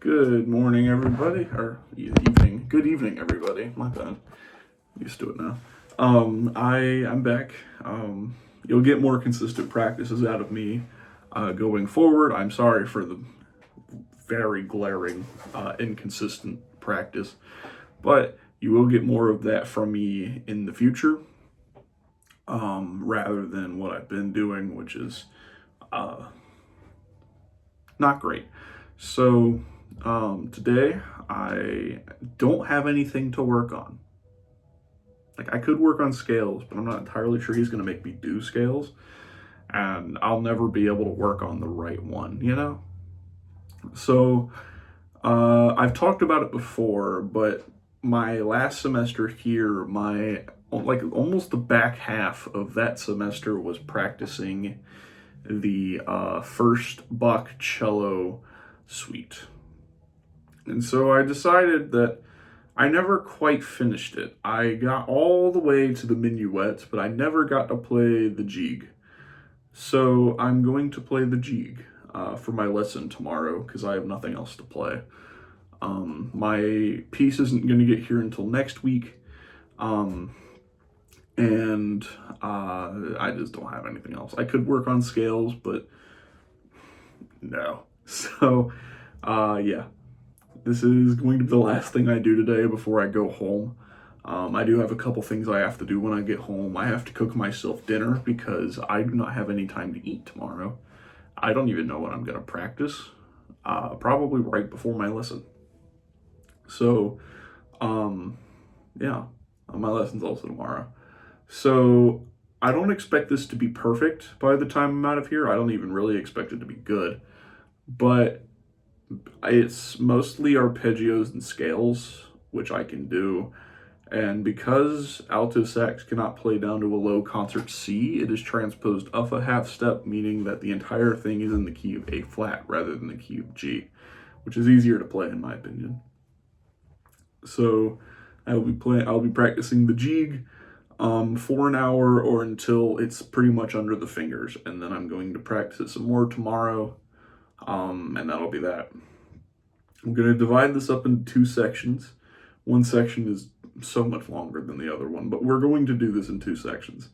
Good morning, everybody, or evening. Good evening, everybody. My bad. Used to it now. I'm back. You'll get more consistent practices out of me going forward. I'm sorry for the very glaring inconsistent practice, but you will get more of that from me in the future, rather than what I've been doing, which is not great. So today I don't have anything to work on. Like, I could work on scales, but I'm not entirely sure he's going to make me do scales, and I'll never be able to work on the right one, you know? So I've talked about it before, but my last semester here, almost the back half of that semester was practicing the first Bach cello suite. And so I decided that I never quite finished it. I got all the way to the minuet, but I never got to play the jig. So I'm going to play the jig for my lesson tomorrow because I have nothing else to play. My piece isn't going to get here until next week. And I just don't have anything else. I could work on scales, but no. So, yeah. This is going to be the last thing I do today before I go home. I do have a couple things I have to do when I get home. I have to cook myself dinner because I do not have any time to eat tomorrow. I don't even know when I'm going to practice. Probably right before my lesson. So, yeah, my lesson's also tomorrow. So, I don't expect this to be perfect by the time I'm out of here. I don't even really expect it to be good. But it's mostly arpeggios and scales, which I can do. And because alto sax cannot play down to a low concert C, it is transposed up a half step, meaning that the entire thing is in the key of A flat rather than the key of G, which is easier to play in my opinion. So I'll be practicing the jig for an hour or until it's pretty much under the fingers, and then I'm going to practice it some more tomorrow. And that'll be that. I'm going to divide this up into two sections. One section is so much longer than the other one, but we're going to do this in two sections.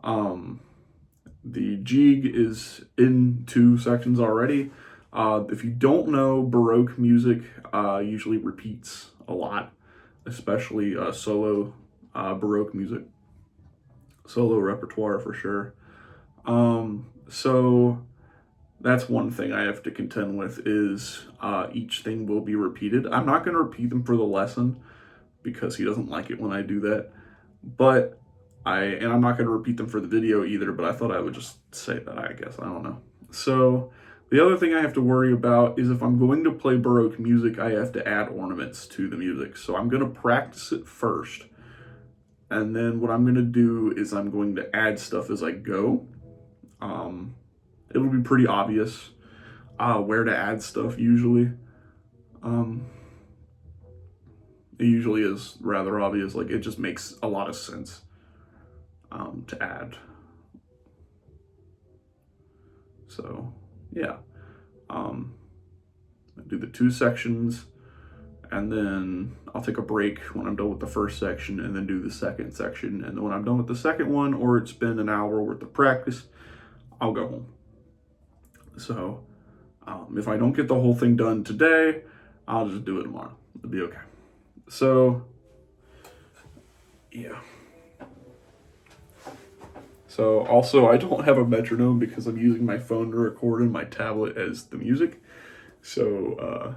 The jig is in two sections already. If you don't know, Baroque music usually repeats a lot, especially solo Baroque music. Solo repertoire for sure. So that's one thing I have to contend with is each thing will be repeated. I'm not going to repeat them for the lesson because he doesn't like it when I do that. But I'm not going to repeat them for the video either, but I thought I would just say that, I guess. I don't know. So the other thing I have to worry about is if I'm going to play Baroque music, I have to add ornaments to the music. So I'm going to practice it first. And then what I'm going to do is I'm going to add stuff as I go. It'll be pretty obvious where to add stuff usually. It usually is rather obvious. Like, it just makes a lot of sense to add. So, yeah. I do the two sections, and then I'll take a break when I'm done with the first section, and then do the second section. And then when I'm done with the second one, or it's been an hour worth of practice, I'll go home. So, if I don't get the whole thing done today, I'll just do it tomorrow. It'll be okay. So, yeah. So, also, I don't have a metronome because I'm using my phone to record and my tablet as the music. So,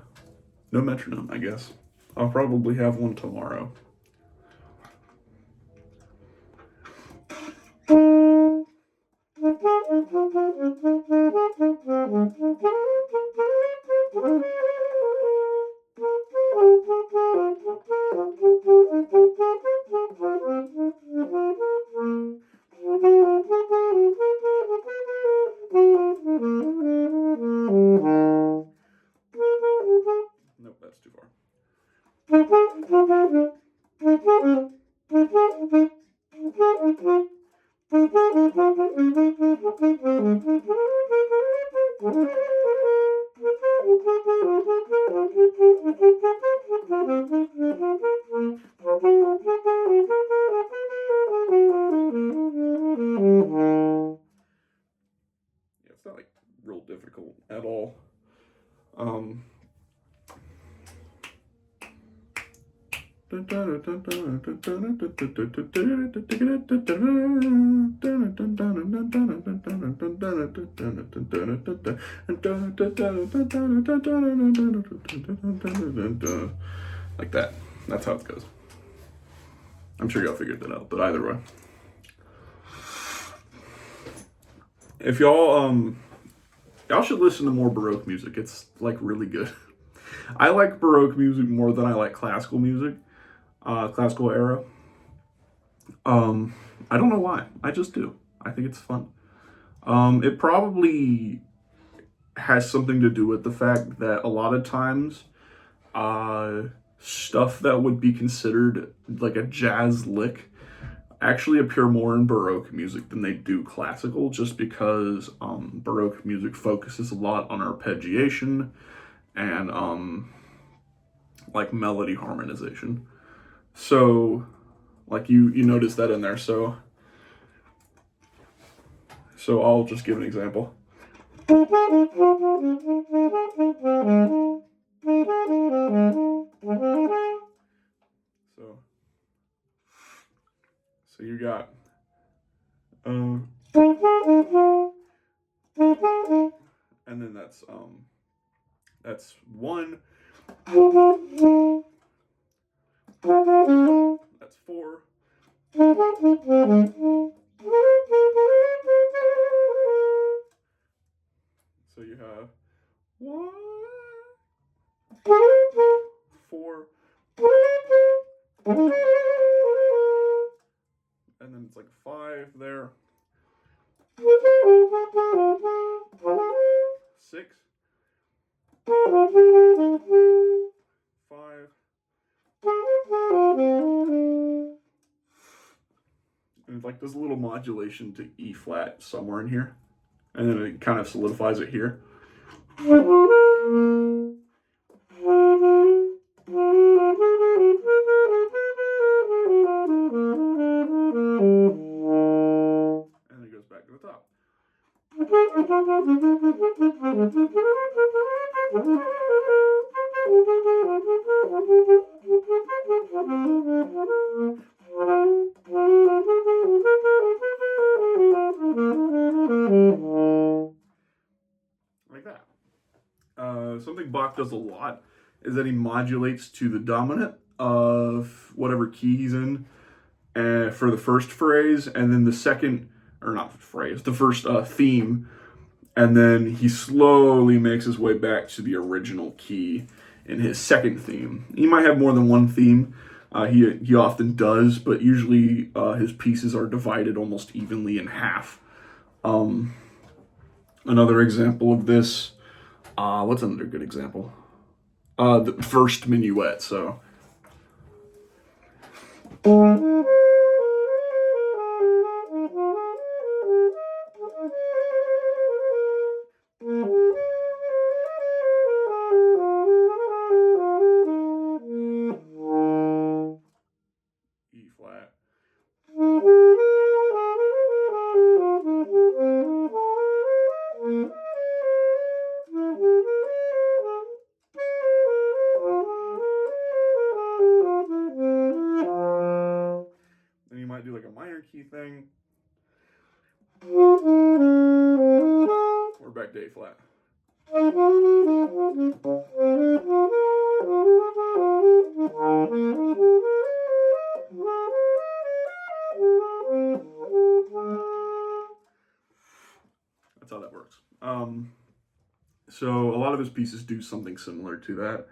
no metronome, I guess. I'll probably have one tomorrow. Nope, that's too far. Um, like that. That's how it goes. I'm sure y'all figured that out, but either way. If y'all should listen to more Baroque music. It's like really good. I like Baroque music more than I like classical music, classical era. I don't know why. I just do. I think it's fun. It probably has something to do with the fact that a lot of times, stuff that would be considered like a jazz lick actually appear more in Baroque music than they do classical, just because Baroque music focuses a lot on arpeggiation and like melody harmonization. So like you notice that in there. So I'll just give an example. So so you got and then that's one, that's four, so you have one, four, and then it's like five there, six, five, and like there's a little modulation to E flat somewhere in here, and then it kind of solidifies it here. And it goes back to the top. Like that. Something Bach does a lot is that he modulates to the dominant of whatever key he's in for the first phrase, and then the second, or not phrase, the first theme, and then he slowly makes his way back to the original key in his second theme. He might have more than one theme. He often does, but usually his pieces are divided almost evenly in half. Another example of this, what's another good example? The first minuet, so. E flat. Then you might do like a minor key thing. Or back to A flat. That's how that works. So a lot of his pieces do something similar to that.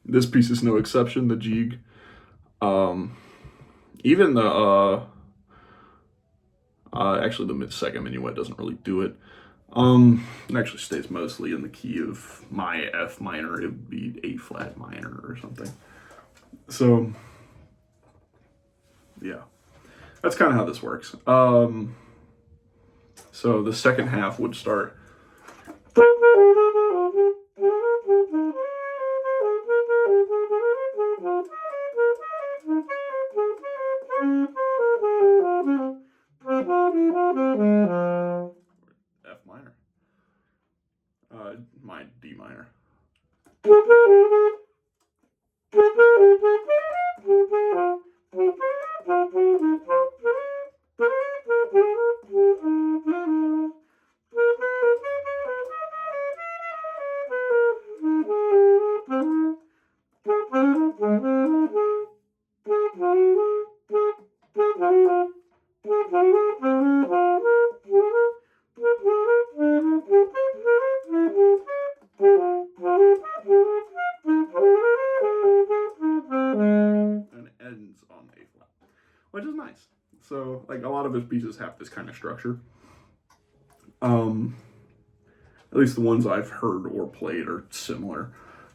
This piece is no exception. The Gigue, even the actually the second minuet doesn't really do it. It actually stays mostly in the key of my F minor. It would be A flat minor or something. So yeah, that's kind of how this works. So the second half would start. F minor. My D minor. And it ends on A flat, which is nice. So, like, a lot of his pieces have this kind of structure. At least the ones I've heard or played are similar.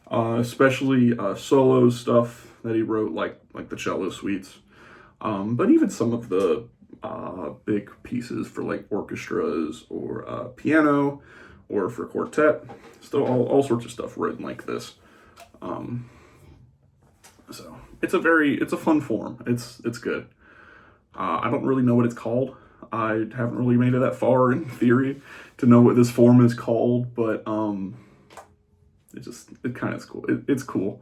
Especially solo stuff that he wrote, like the cello suites. But even some of the big pieces for like orchestras or piano or for quartet, still all sorts of stuff written like this. So it's a fun form. It's good. I don't really know what it's called. I haven't really made it that far in theory to know what this form is called, but it kind of is cool. It's cool.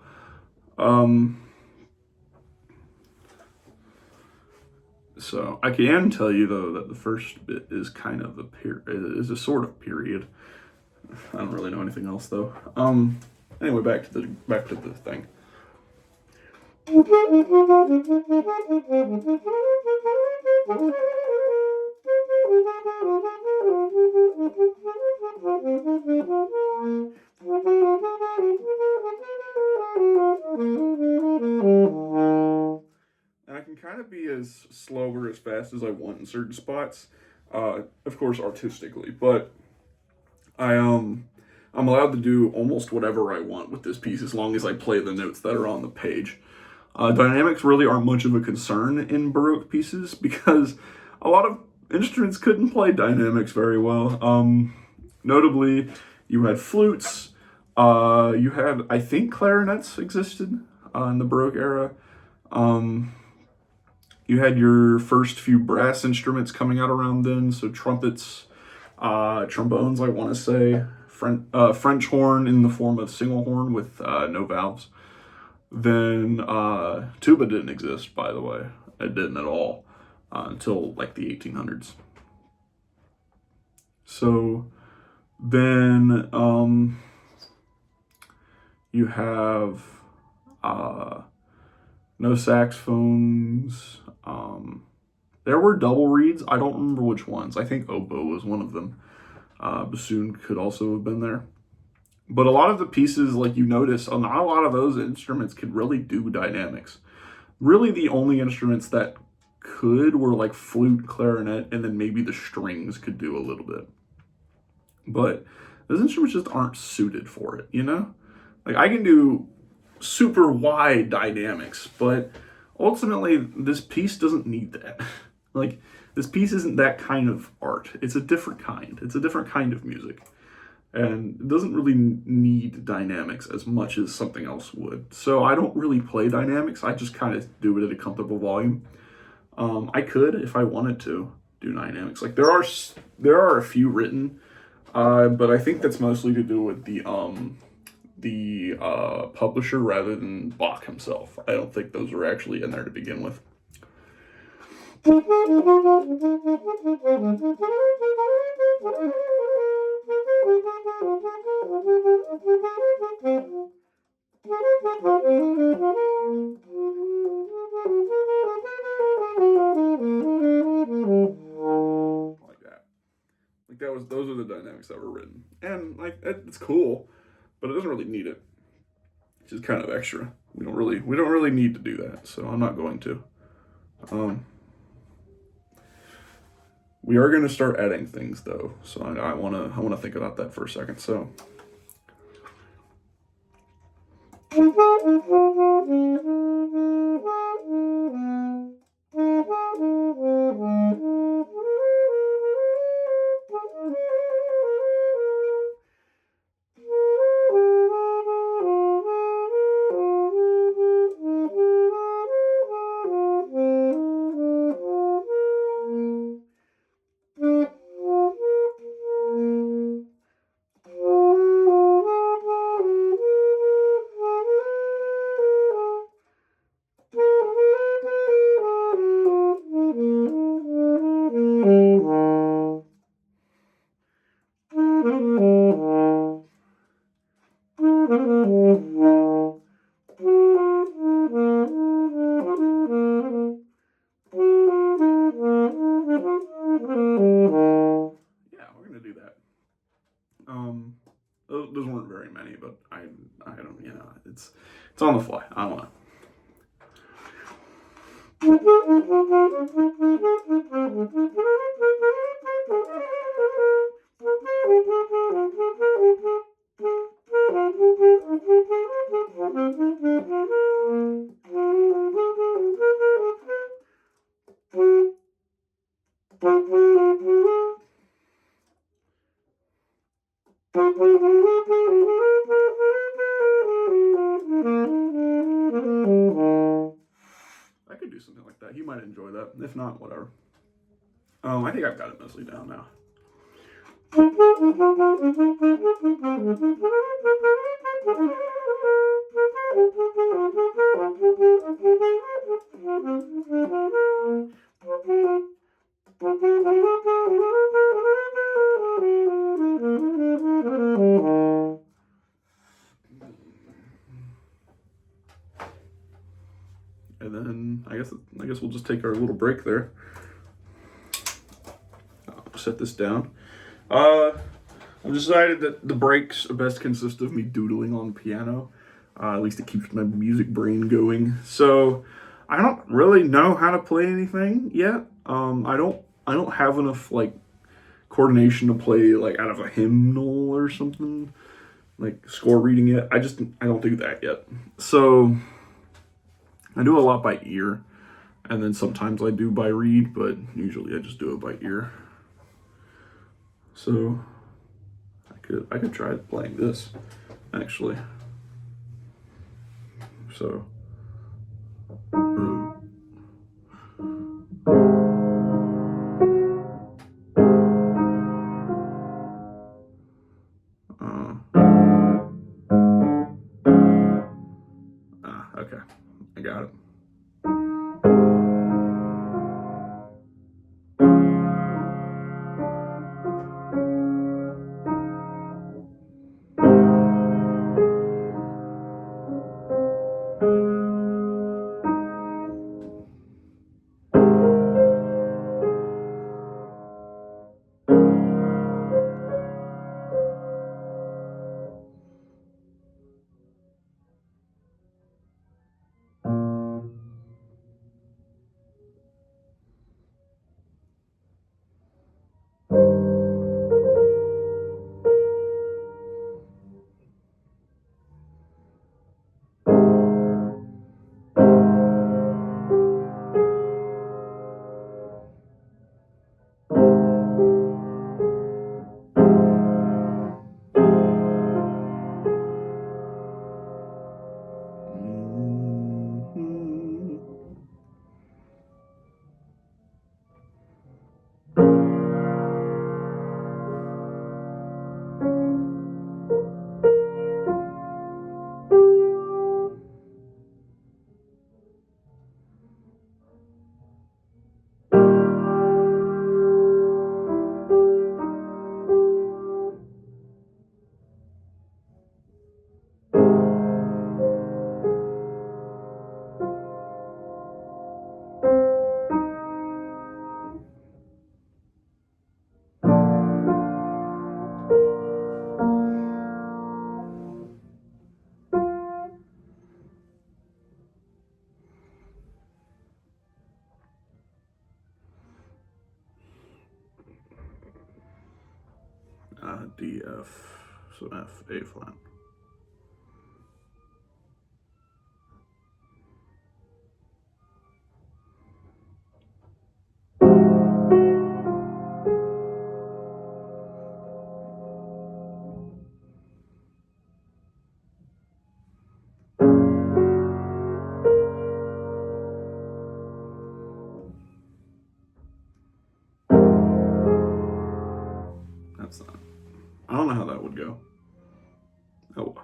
So I can tell you though that the first bit is kind of is a sort of period. I don't really know anything else though. Anyway, back to the thing. And I can kind of be as slow or as fast as I want in certain spots, of course artistically, but I'm allowed to do almost whatever I want with this piece as long as I play the notes that are on the page. Dynamics really aren't much of a concern in Baroque pieces because a lot of instruments couldn't play dynamics very well. Notably, you had flutes, you had, I think, clarinets existed in the Baroque era. You had your first few brass instruments coming out around then, so trumpets, trombones, I want to say, French horn in the form of single horn with no valves. Then tuba didn't exist, by the way. It didn't at all until like the 1800s. So then you have no saxophones. There were double reeds. I don't remember which ones. I think oboe was one of them. Bassoon could also have been there. But a lot of the pieces, like you notice, not a lot of those instruments could really do dynamics. Really, the only instruments that could were like flute, clarinet, and then maybe the strings could do a little bit. But those instruments just aren't suited for it, you know? Like, I can do super wide dynamics, but ultimately, this piece doesn't need that. Like, this piece isn't that kind of art. It's a different kind. It's a different kind of music. And it doesn't really need dynamics as much as something else would. So I don't really play dynamics. I just kind of do it at a comfortable volume. I could, if I wanted to, do dynamics. Like, there are a few written, but I think that's mostly to do with the publisher rather than Bach himself. I don't think those were actually in there to begin with. Like that. Like those are the dynamics that were written. And like it's cool, but it doesn't really need it. It's just kind of extra. We don't really need to do that, so I'm not going to. We are going to start adding things though, so I want to think about that for a second. So. we're gonna do that. Those weren't very many, but I don't, it's on the fly. I don't know. I could do something like that. You might enjoy that. If not, whatever. I think I've got it mostly down now. And then I guess we'll just take our little break there. I'll set this down. I've decided that the breaks best consist of me doodling on the piano. At least it keeps my music brain going. So I don't really know how to play anything yet. I don't have enough like coordination to play like out of a hymnal or something, like score reading it. I don't do that yet. So I do a lot by ear, and then sometimes I do by read, but usually I just do it by ear. So I could try playing this, actually. So. Okay, I got it. D, F, so F, A flat. That's not. I don't know how that would go. Oh.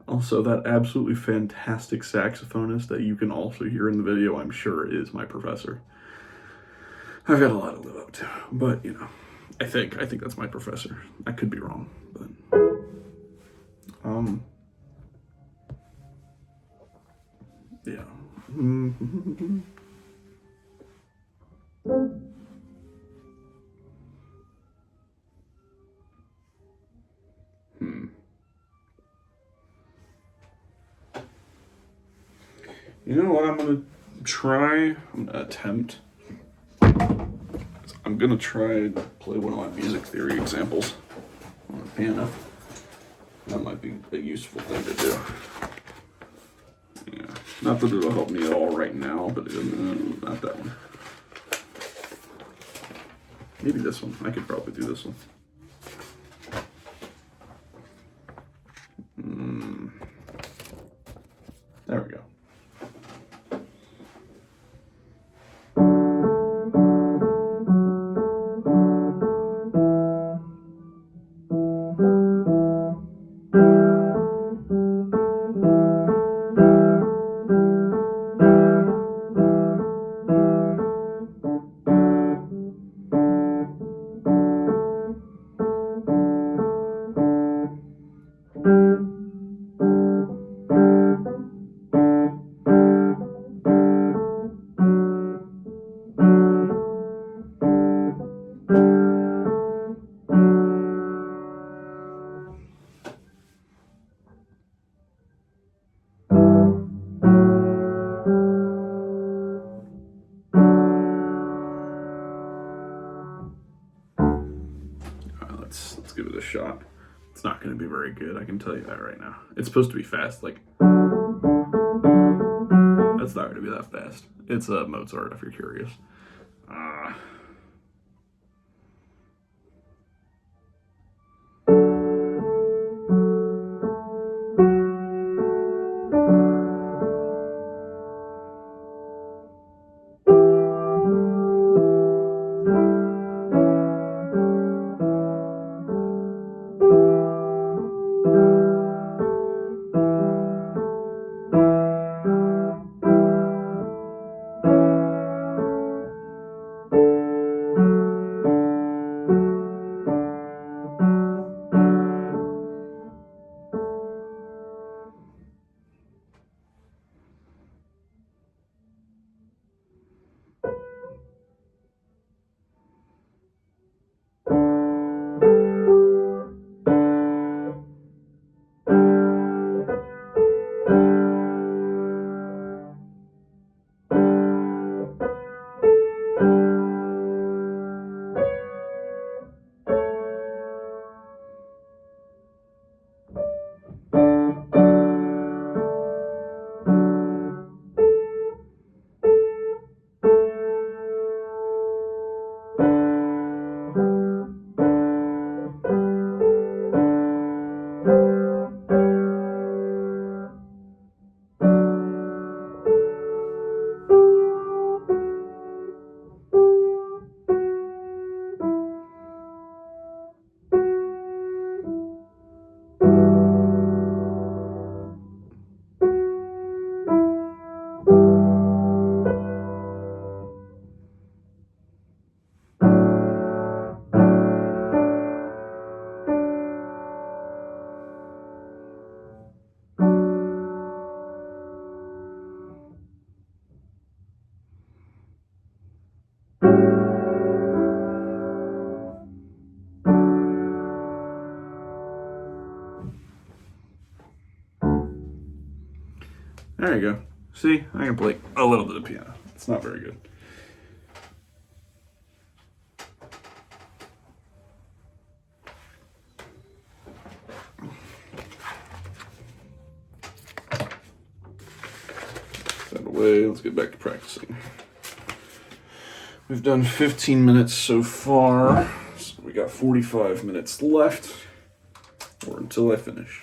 Also, that absolutely fantastic saxophonist that you can also hear in the video, I'm sure, is my professor. I've got a lot to live up to, but I think that's my professor. I could be wrong, but Yeah. You know what I'm gonna try? I'm gonna attempt. I'm gonna try to play one of my music theory examples on the piano. That might be a useful thing to do. Yeah. Not that it'll help me at all right now, but not that one. Maybe this one. I could probably do this one. There we go. Let's give it a shot. It's not going to be very good, I can tell you that right now. It's supposed to be fast, like... That's not going to be that fast. It's Mozart, if you're curious. There you go. See, I can play a little bit of piano. It's not very good. That away, let's get back to practicing. We've done 15 minutes so far, so we got 45 minutes left, or until I finish.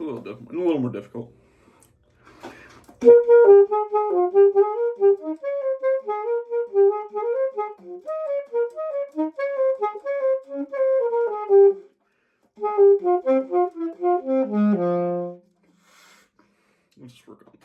a little more difficult. Let's just work on it.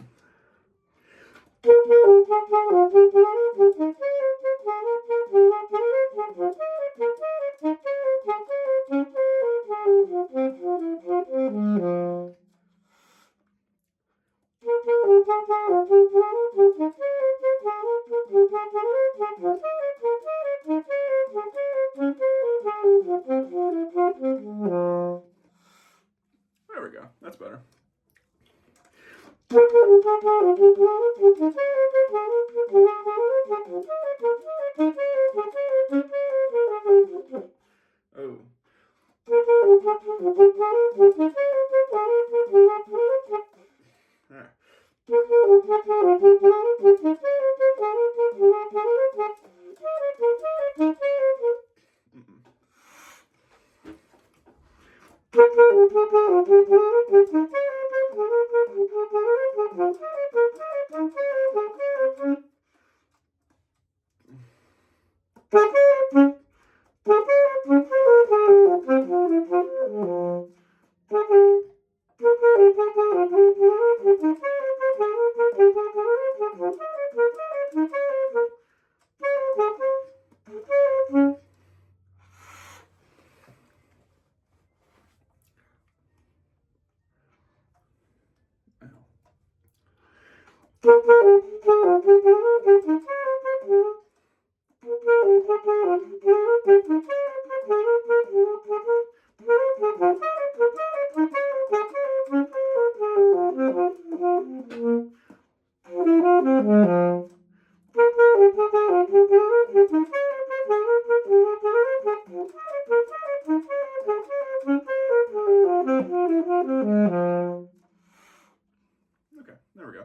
There we go. That's better. Oh. There. Okay, there we go.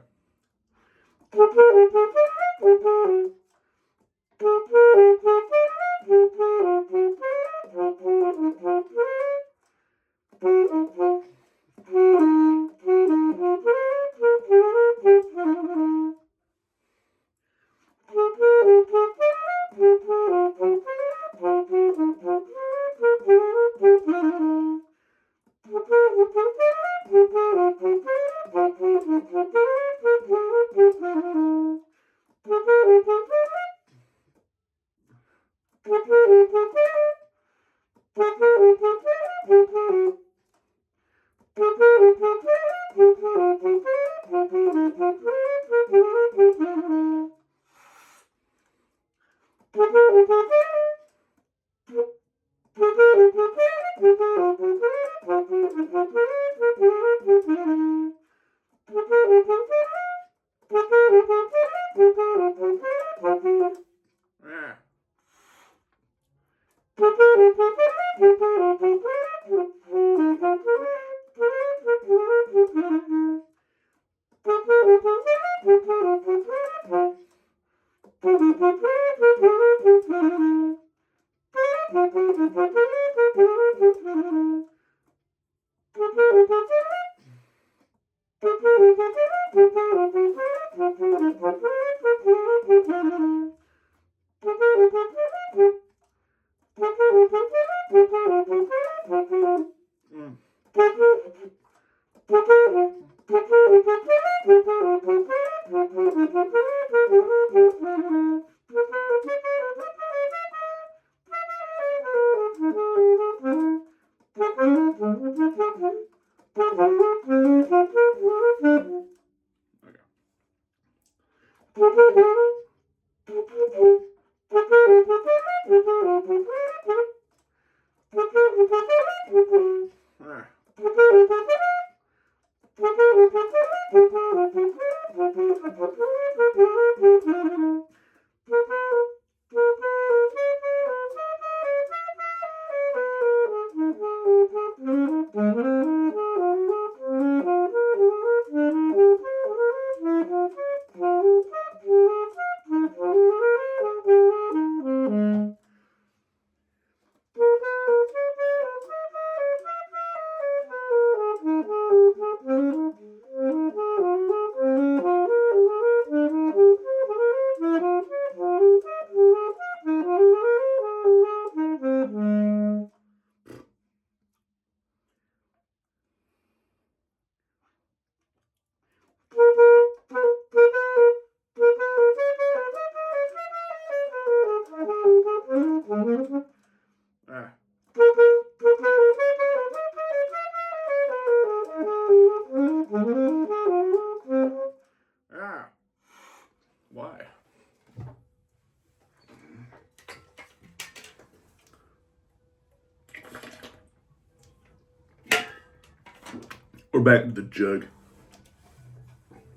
Go back to the jug.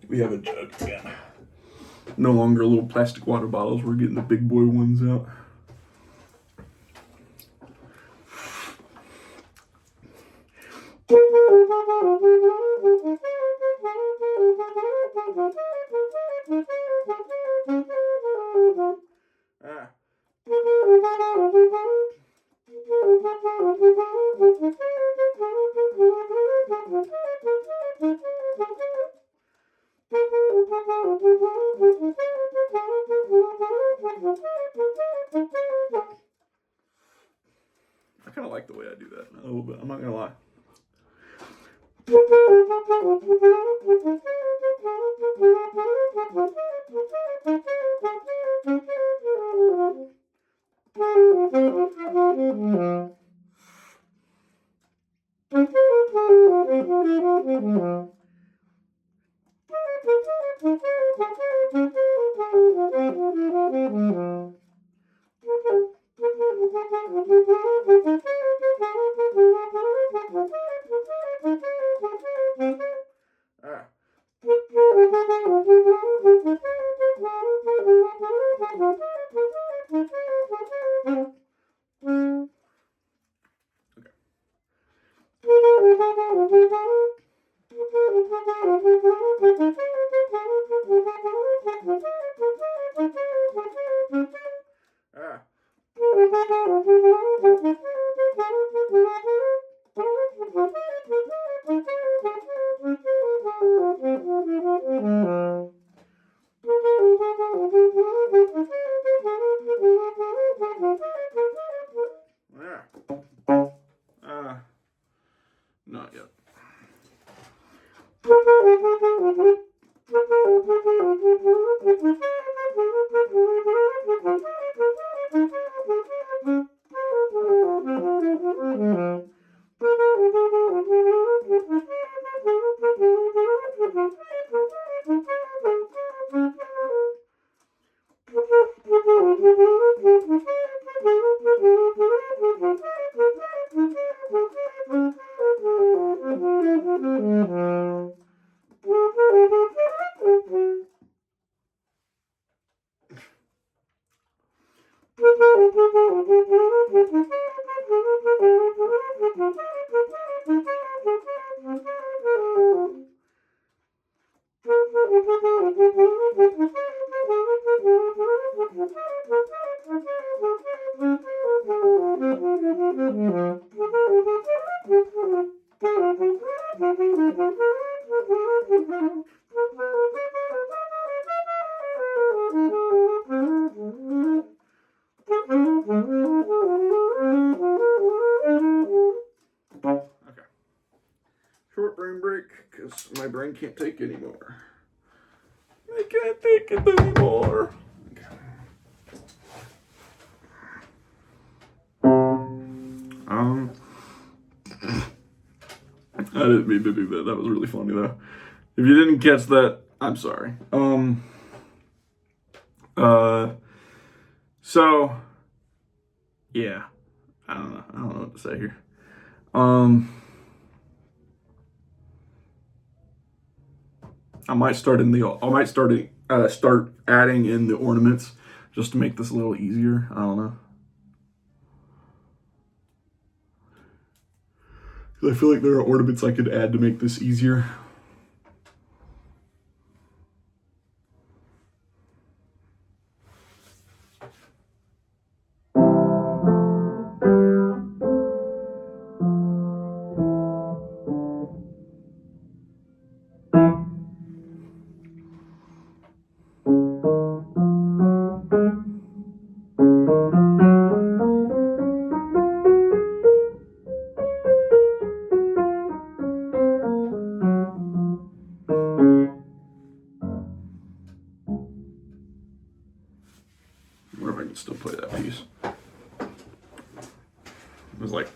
We have a jug again. No longer little plastic water bottles. We're getting the big boy ones out. I kind of like the way I do that a little bit. I'm not gonna lie. Not yet. Okay. Short brain break, because my brain can't take anymore. I can't take it anymore. Okay. I didn't mean to do that. That was really funny though. If you didn't catch that, I'm sorry. So yeah. I don't know. I don't know what to say here. I might start adding in the ornaments just to make this a little easier. I don't know. I feel like there are ornaments I could add to make this easier. I wonder if I can still play that piece. It's like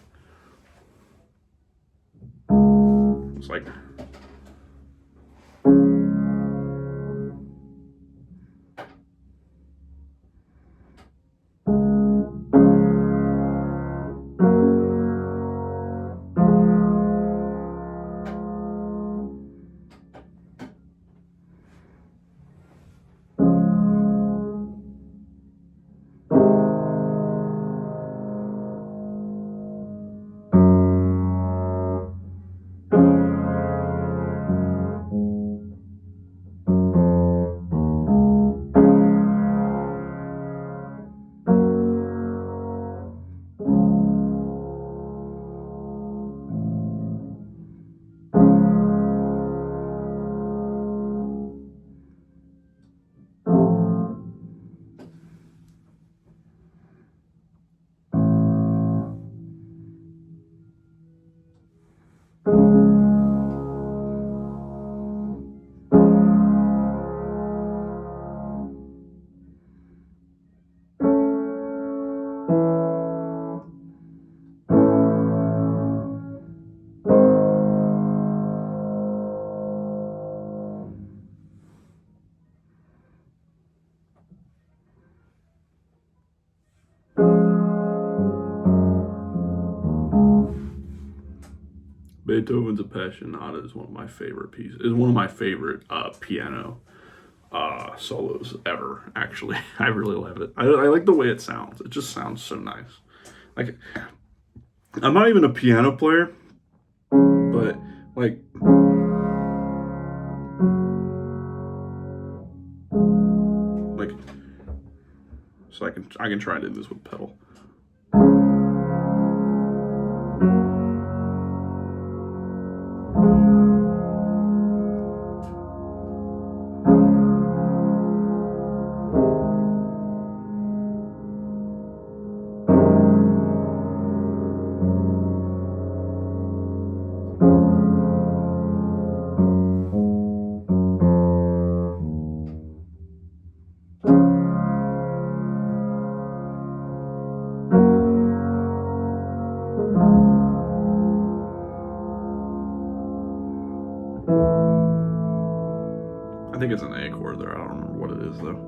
Beethoven's Appassionata is one of my favorite pieces. Is one of my favorite piano solos ever. Actually, I really love it. I like the way it sounds. It just sounds so nice. Like, I'm not even a piano player, but like, so I can try and do this with pedal. I think it's an A chord there. I don't remember what it is though.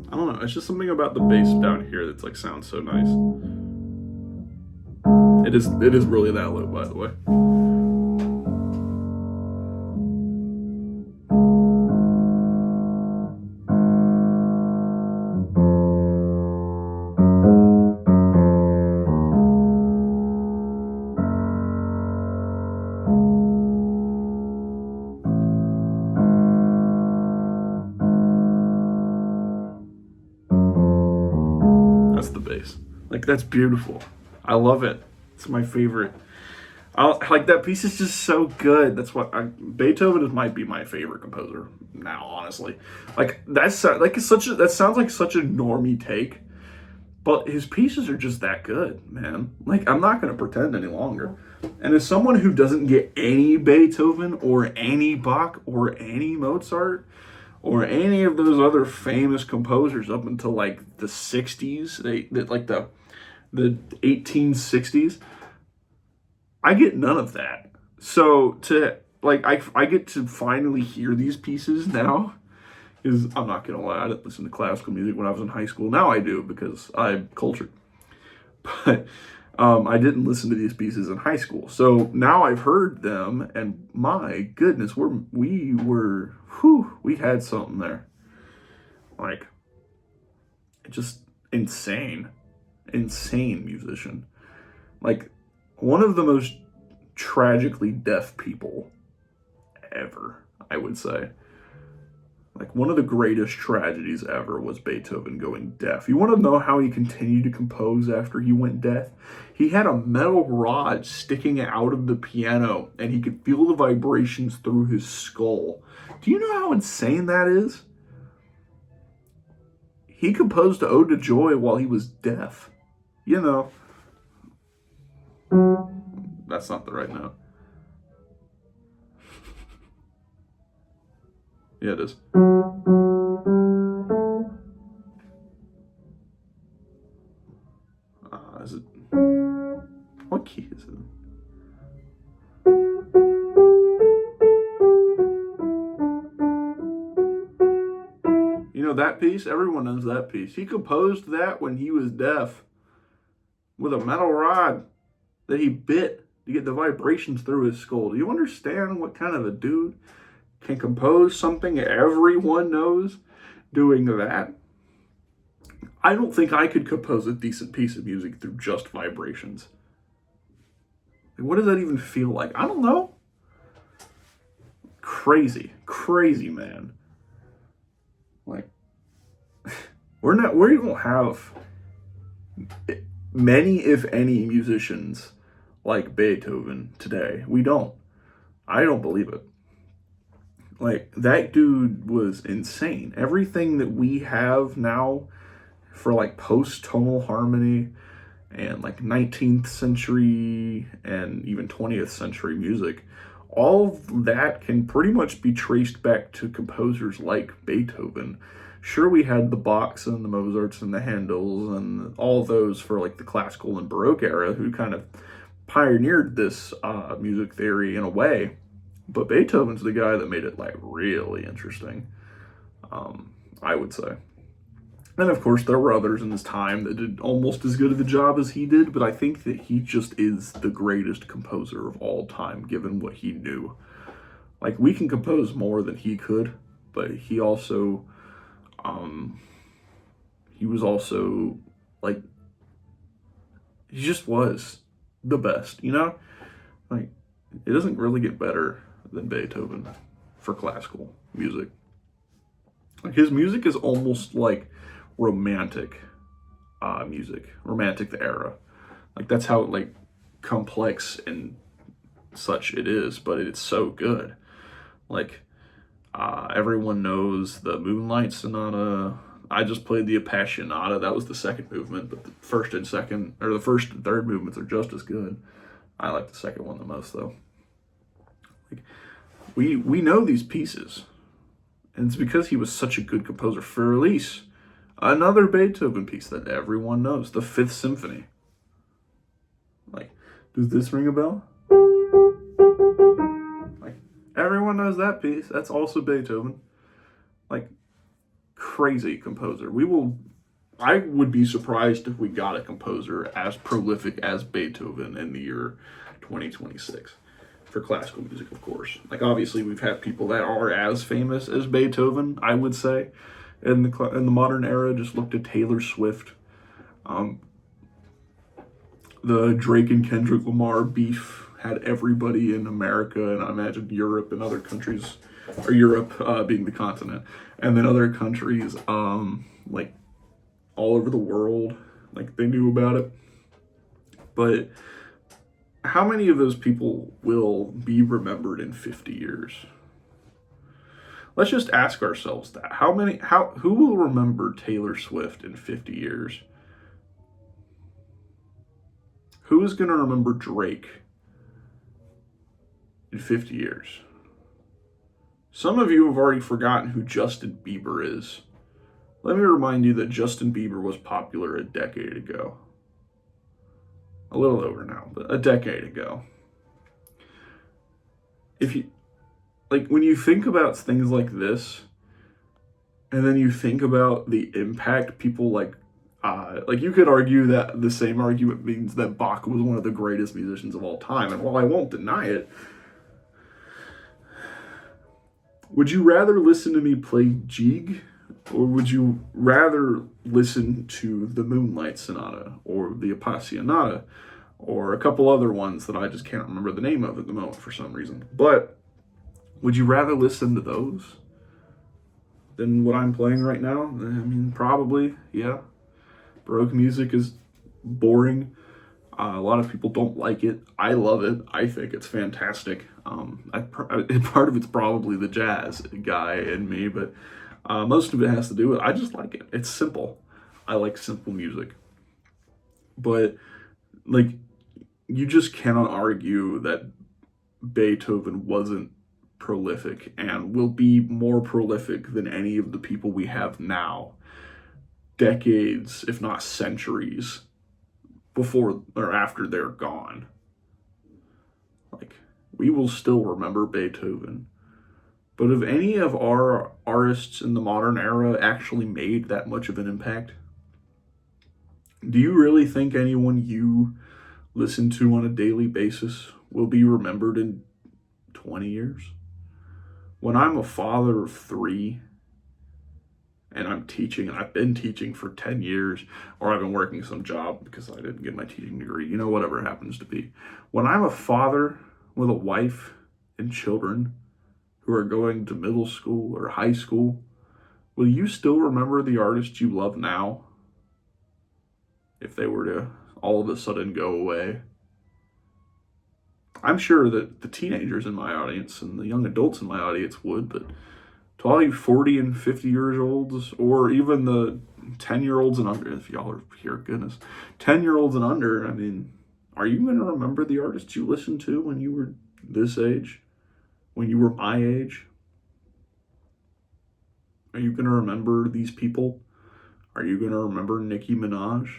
I don't know. It's just something about the bass down here that's like sounds so nice. It is really that low, by the way. That's the bass. Like, that's beautiful. I love it. It's my favorite. Like, that piece is just so good. That's what Beethoven might be my favorite composer now, honestly. Like, that's like it's such a that sounds like such a normie take, but his pieces are just that good, man. Like, I'm not gonna pretend any longer. And as someone who doesn't get any Beethoven or any Bach or any Mozart or any of those other famous composers up until like the 60s, like the 1860s, I get none of that. So to like I get to finally hear these pieces now is, I'm not gonna lie, I didn't listen to classical music when I was in high school. Now I do because I'm cultured. But I didn't listen to these pieces in high school. So now I've heard them, and my goodness, we had something there. Like, just insane musician. Like, one of the most tragically deaf people ever, I would say. Like, one of the greatest tragedies ever was Beethoven going deaf. You want to know how he continued to compose after he went deaf? He had a metal rod sticking out of the piano, and he could feel the vibrations through his skull. Do you know how insane that is? He composed Ode to Joy while he was deaf. You know. That's not the right note. Yeah, it is. Is it? What key is it? You know that piece? Everyone knows that piece. He composed that when he was deaf with a metal rod that he bit to get the vibrations through his skull. Do you understand what kind of a dude can compose something everyone knows doing that? I don't think I could compose a decent piece of music through just vibrations. Like, what does that even feel like? I don't know. Crazy, man. Like, we don't have many, if any, musicians like Beethoven today. We don't. I don't believe it. Like, that dude was insane. Everything that we have now for like post-tonal harmony and like 19th century and even 20th century music, all of that can pretty much be traced back to composers like Beethoven. Sure, we had the Bachs and the Mozarts and the Handels and all those for like the classical and Baroque era who kind of pioneered this music theory in a way, but Beethoven's the guy that made it like really interesting, I would say. And of course, there were others in his time that did almost as good of a job as he did, but I think that he just is the greatest composer of all time, given what he knew. Like, we can compose more than he could, but he also, he was also, like, he just was the best, you know? Like, it doesn't really get better than Beethoven for classical music. Like, his music is almost like romantic music, romantic the era. Like, that's how like complex and such it is, but it's so good. Like, everyone knows the Moonlight Sonata. I just played the Appassionata. That was the second movement, but the first and second, or the first and third movements are just as good. I like the second one the most, though. Like, we know these pieces, and it's because he was such a good composer. Fur-Elise, another Beethoven piece that everyone knows, the Fifth Symphony. Like, does this ring a bell? Like, everyone knows that piece. That's also Beethoven. Like, crazy composer. I would be surprised if we got a composer as prolific as Beethoven in the year 2026. For classical music, of course. Like, obviously, we've had people that are as famous as Beethoven, I would say, in the modern era. Just look to Taylor Swift. The Drake and Kendrick Lamar beef had everybody in America, and I imagine Europe and other countries, or Europe being the continent, and then other countries, like, all over the world, like, they knew about it. But how many of those people will be remembered in 50 years? Let's just ask ourselves that. Who will remember Taylor Swift in 50 years? Who is going to remember Drake in 50 years? Some of you have already forgotten who Justin Bieber is. Let me remind you that Justin Bieber was popular a decade ago. A little over now, but a decade ago. If you, like, when you think about things like this, and then you think about the impact people like you could argue that the same argument means that Bach was one of the greatest musicians of all time, and while I won't deny it, would you rather listen to me play Gigue, or would you rather listen to the Moonlight Sonata, or the Appassionata, or a couple other ones that I just can't remember the name of at the moment for some reason? But would you rather listen to those than what I'm playing right now? I mean, probably, yeah. Baroque music is boring. A lot of people don't like it. I love it. I think it's fantastic. Part of it's probably the jazz guy in me, but most of it has to do with I just like it. It's simple. I like simple music. But, like, you just cannot argue that Beethoven wasn't prolific and will be more prolific than any of the people we have now, decades, if not centuries, before or after they're gone. Like, we will still remember Beethoven. But have any of our artists in the modern era actually made that much of an impact? Do you really think anyone you listen to on a daily basis will be remembered in 20 years? When I'm a father of 3, and I'm teaching, and I've been teaching for 10 years, or I've been working some job because I didn't get my teaching degree, you know, whatever it happens to be. When I'm a father with a wife and children who are going to middle school or high school, will you still remember the artists you love now if they were to all of a sudden go away? I'm sure that the teenagers in my audience and the young adults in my audience would, but to all you 40 and 50 years olds, or even the 10-year-olds and under, if y'all are here, goodness, 10-year-olds and under, I mean, are you going to remember the artists you listened to when you were this age? when you were my age? Are you going to remember these people? Are you going to remember Nicki Minaj?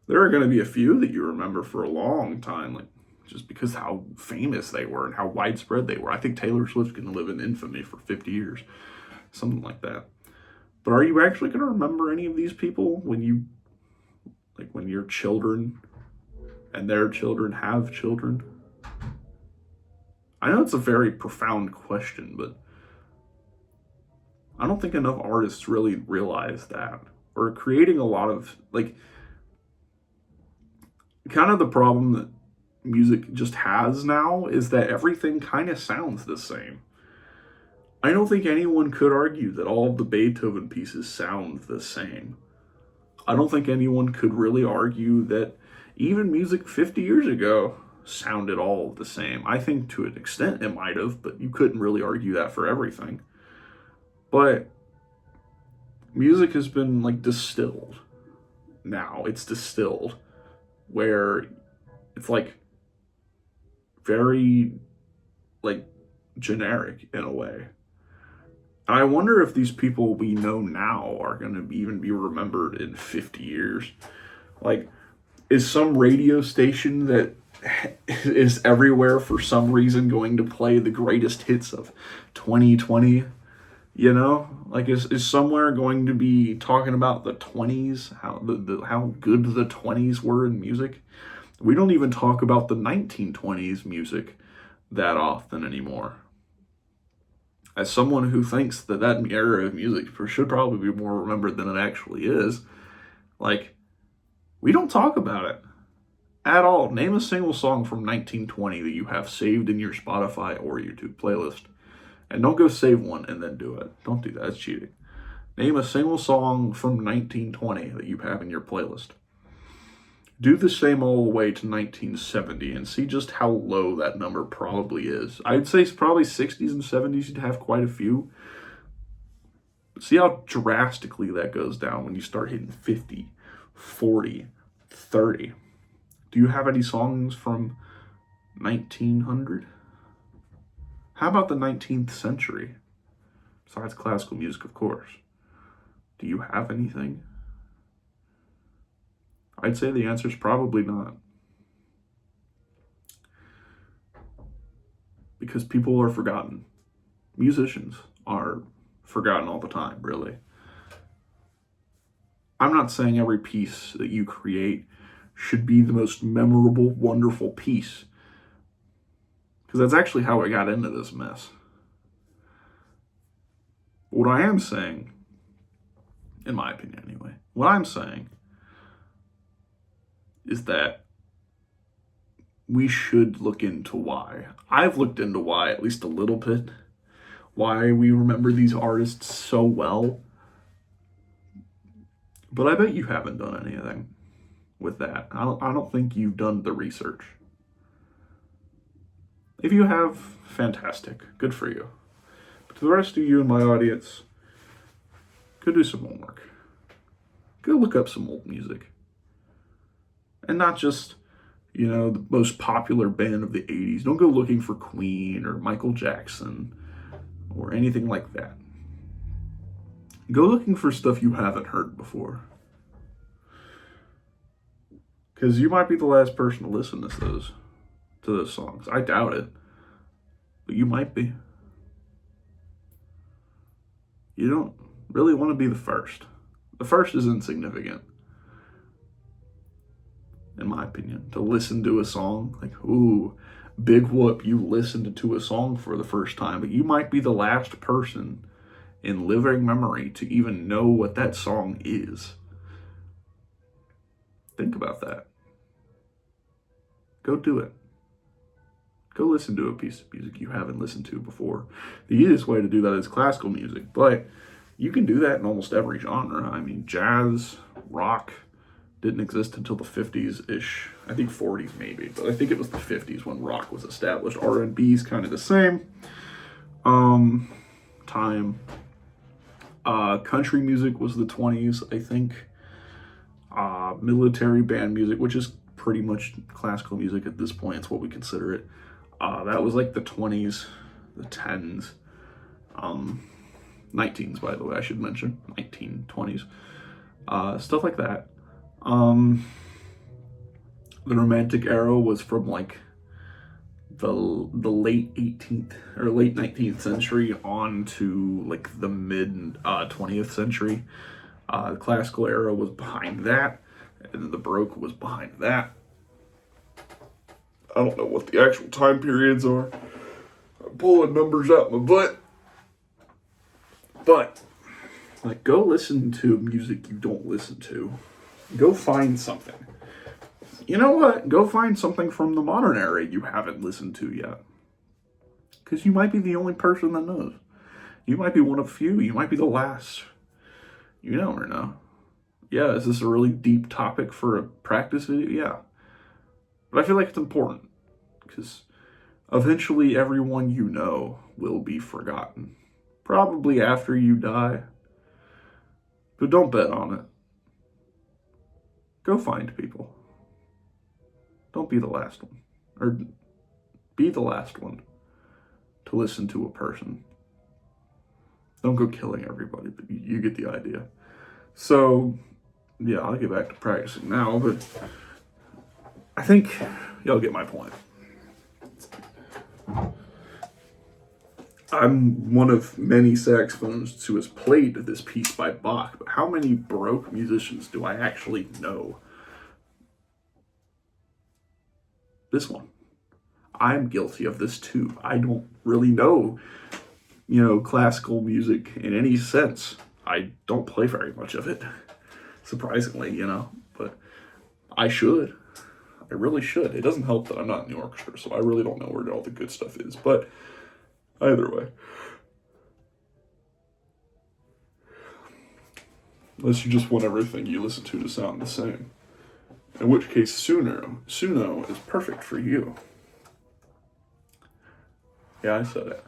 There are going to be a few that you remember for a long time, like just because how famous they were and how widespread they were. I think Taylor Swift's going to live in infamy for 50 years, something like that. But are you actually going to remember any of these people when your children and their children have children? I know it's a very profound question, but I don't think enough artists really realize that. We're creating a lot of, kind of the problem that music just has now is that everything kind of sounds the same. I don't think anyone could argue that all of the Beethoven pieces sound the same. I don't think anyone could really argue that even music 50 years ago sounded all the same. I think to an extent it might have, but you couldn't really argue that for everything. But music has been distilled. Now it's distilled where it's very generic in a way. And I wonder if these people we know now are going to even be remembered in 50 years. Is some radio station that is everywhere for some reason going to play the greatest hits of 2020? Is somewhere going to be talking about the 20s, how good the 20s were in music? We don't even talk about the 1920s music that often anymore. As someone who thinks that era of music should probably be more remembered than it actually is, we don't talk about it at all. Name a single song from 1920 that you have saved in your Spotify or YouTube playlist. And don't go save one and then do it. Don't do that. It's cheating. Name a single song from 1920 that you have in your playlist. Do the same all the way to 1970 and see just how low that number probably is. I'd say it's probably 60s and 70s you'd have quite a few. See how drastically that goes down when you start hitting 50, 40, 30. Do you have any songs from 1900? How about the 19th century? Besides classical music, of course. Do you have anything? I'd say the answer is probably not. Because people are forgotten. Musicians are forgotten all the time, really. I'm not saying every piece that you create should be the most memorable, wonderful piece. Because that's actually how I got into this mess. What I am saying, in my opinion anyway, what I'm saying is that we should look into why. I've looked into why at least a little bit. Why we remember these artists so well. But I bet you haven't done anything with that. I don't think you've done the research. If you have, fantastic. Good for you. But to the rest of you in my audience, go do some homework. Go look up some old music. And not just, the most popular band of the 80s. Don't go looking for Queen or Michael Jackson or anything like that. Go looking for stuff you haven't heard before. Because you might be the last person to listen to those songs. I doubt it. But you might be. You don't really want to be the first. The first is insignificant. In my opinion, to listen to a song, big whoop, you listened to a song for the first time, but you might be the last person in living memory to even know what that song is. Think about that. Go do it. Go listen to a piece of music you haven't listened to before. The easiest way to do that is classical music, but you can do that in almost every genre. I mean, jazz, rock, didn't exist until the 50s-ish. I think 40s maybe, but I think it was the 50s when rock was established. R&B is kind of the same time. Country music was the 20s, I think. Military band music, which is pretty much classical music at this point. It's what we consider it. That was like the 20s, the 10s, 19s, by the way, I should mention, 1920s, stuff like that. The Romantic era was from like the late 18th or late 19th century on to like the mid 20th century. The Classical era was behind that, and then the Baroque was behind that. I don't know what the actual time periods are. I'm pulling numbers out my butt. But, like, go listen to music you don't listen to. Go find something. You know what? Go find something from the modern era you haven't listened to yet. Because you might be the only person that knows. You might be one of few. You might be the last. You never know. Yeah, is this a really deep topic for a practice video? Yeah. But I feel like it's important. Because eventually everyone you know will be forgotten. Probably after you die. But don't bet on it. Go find people. Don't be the last one. Or be the last one to listen to a person. Don't go killing everybody, but you get the idea. So, yeah, I'll get back to practicing now, but I think y'all get my point. I'm one of many saxophonists who has played this piece by Bach, but how many Baroque musicians do I actually know? This one. I'm guilty of this too. I don't really know, classical music in any sense. I don't play very much of it, surprisingly, but I should. I really should. It doesn't help that I'm not in the orchestra, so I really don't know where all the good stuff is, but either way. Unless you just want everything you listen to sound the same. In which case, Suno is perfect for you. Yeah, I said it.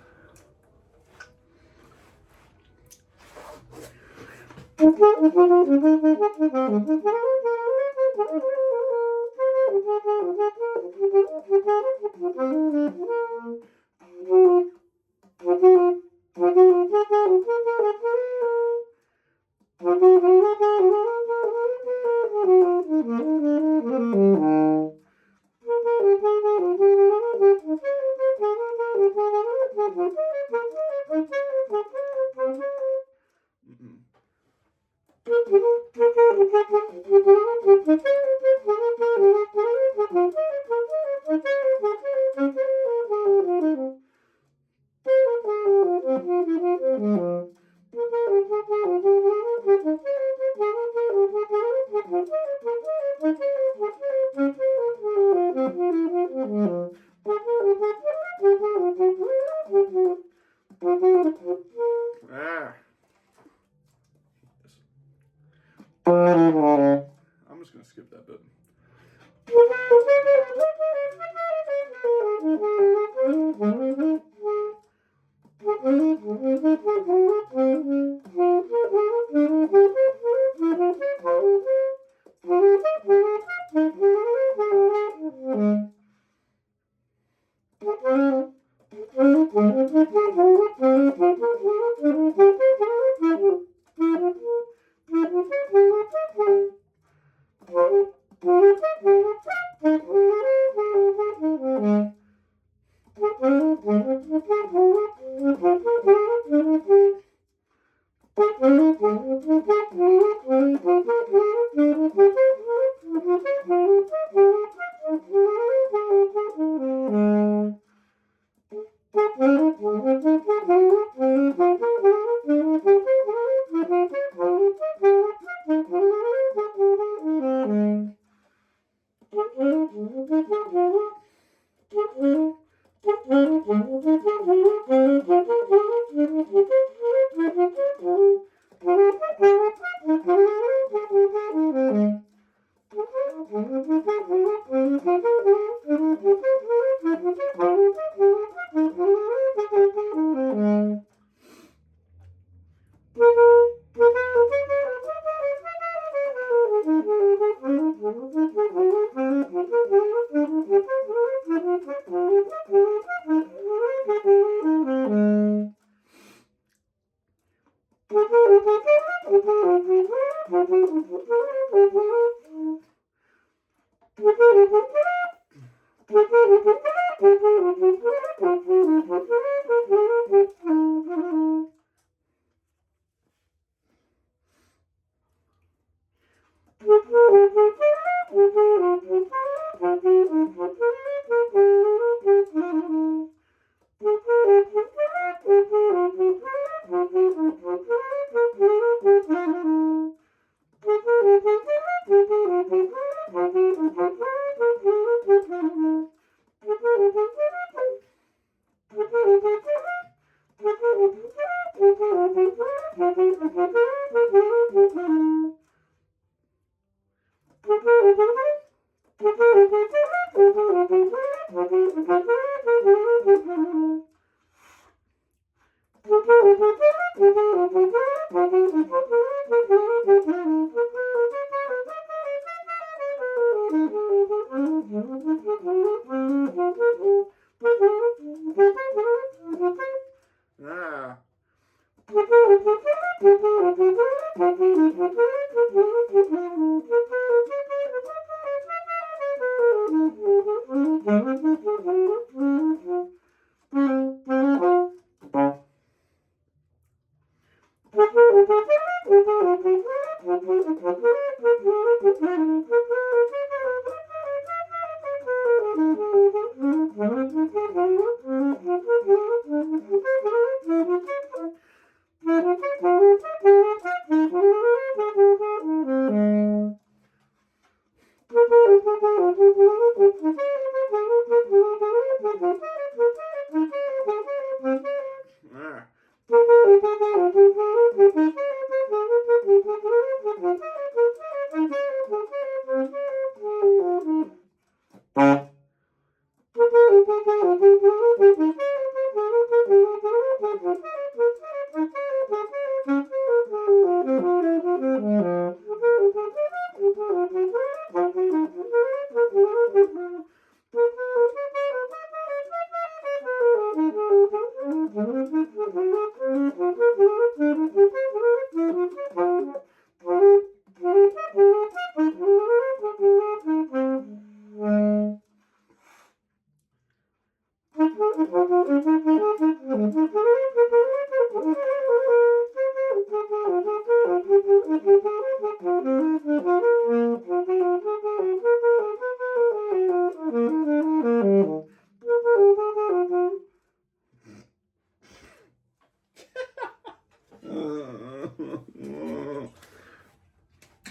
I'm just going to skip that bit.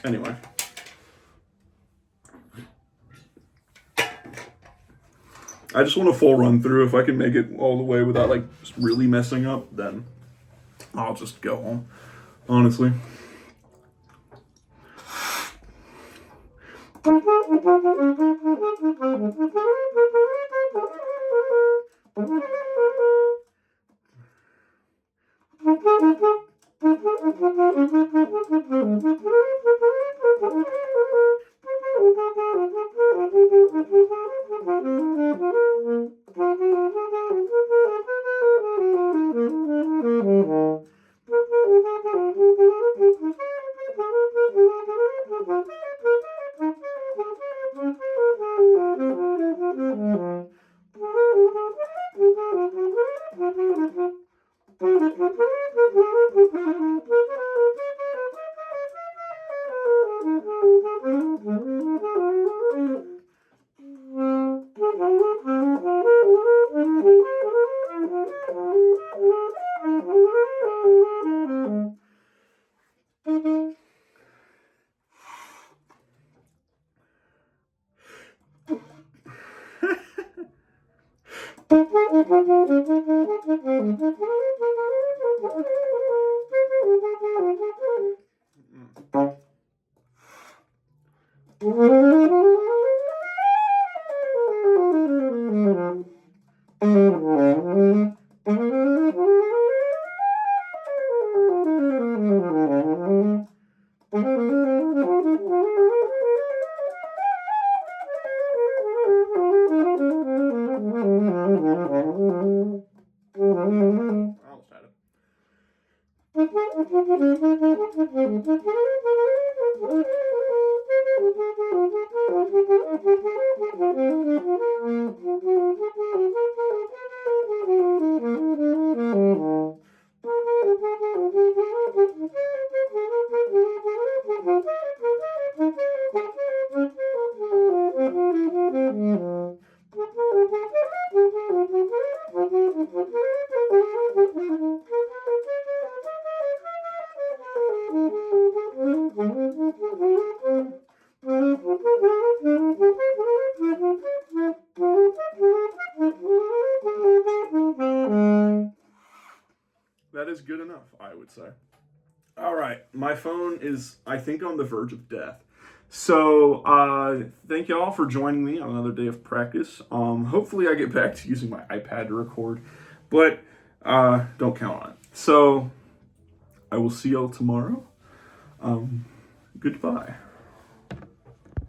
Anyway. I just want a full run through. If I can make it all the way without like just really messing up, then I'll just go home. Honestly. That is good enough, I would say. All right, my phone is, I think, on the verge of death. So, thank y'all for joining me on another day of practice. Hopefully, I get back to using my iPad to record, but don't count on it. So, I will see y'all tomorrow. Goodbye.